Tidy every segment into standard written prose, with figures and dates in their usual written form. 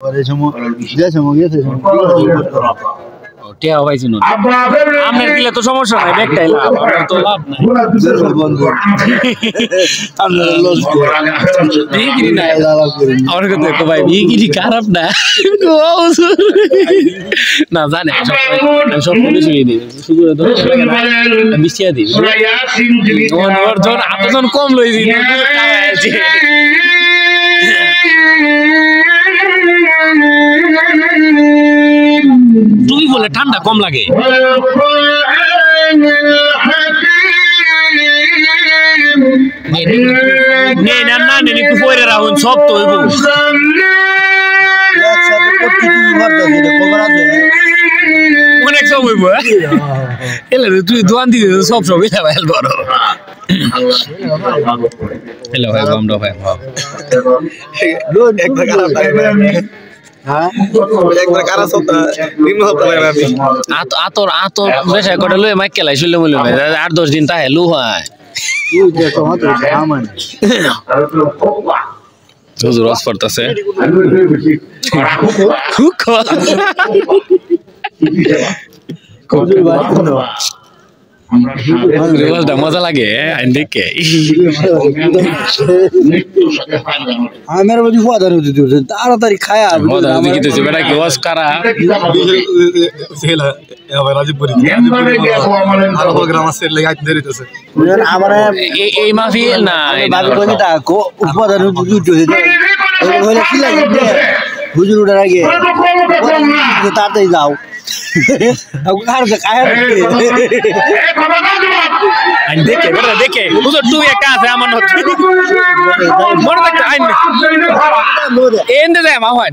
Ore semua, dia semua gitu. টিয়া পাইছি না আপনার দিলে তো সমস্যা নাই ব্যাগটাই লাভ আমার তো লাভ নাই বন্ধু আমরা লস বিক্রি নাই আমার কথা দেখো ভাই বিক্রি খারাপ না না জানে আমি সব কিছু দিই শুধু মিশিয়ে দিই ওর জন আতজন কম লই দিই তুমি বলে ঠান্ডা কম লাগে একটু পরে রাখুন সব তো অনেক সব হইব তুই দোয়ান দিতে সব সব বড় হ্যালো ভাই কম ভাই আট 10 দিন তাহে লু হয় রস পড়তেছে মজা লাগে দেখে আমার বাড়ি ফাদার তাড়াতাড়ি খায়া বেটা কি ওয়াজ কারা এই মাহফিল না হুজুর উঠার আগে তাড়াতাড়ি যাও দেখে বেটা দেখে হুজুর তুই একটা আছে আমার মনে রাখতে আইন এন্ডে যায় মা হয়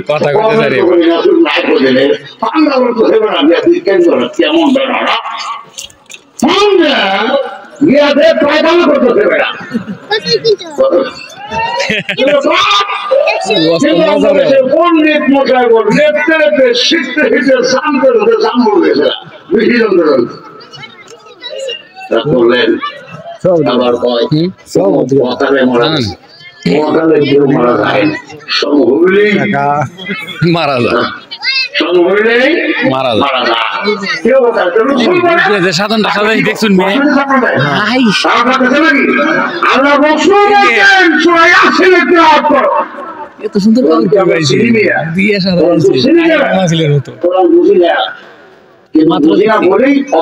কথা কথা মারা যায় সাধারণটা সাধারণ দেখছুন এত সুন্দর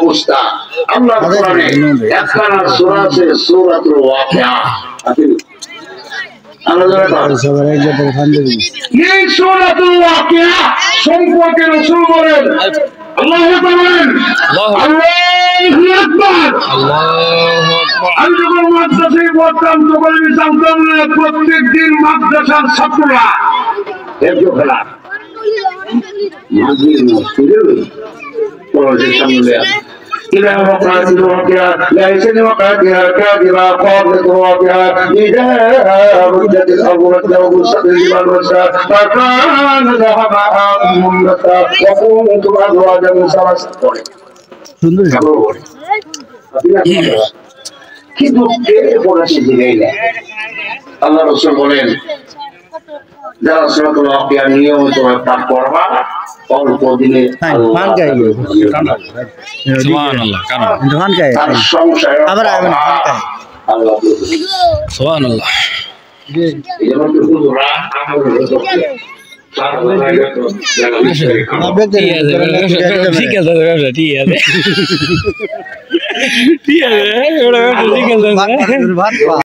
অবস্থা আল্লাহ সম্পর্কে রসুল বলেন আমি যখন মাদ্রাসায় পড়তাম তখন আমি জানতাম না প্রত্যেক দিন মাদ্রাসার ছাত্ররা খেলা إلى مقاصد واقعة ليس لمقاصدها كاذبة قابلة واقعة إذا رجت الأرض له بالصدر الجبال والسماء فكان ذهبها منبتا وكنتم أزواجا من سبع কিন্তু পড়াশি দিলেই না আল্লাহ রাসূল বলেন যারা সূরাতুল ওয়াকিয়া নিয়মিত পাঠ করবা অল্প দিনে সুবহানাল্লাহ তার সংসার আবার আল্লাহ সুবহানাল্লাহ এইজন্য তো হুজুরা আমল ঠিক আছে ঠিক আছে ঠিক আছে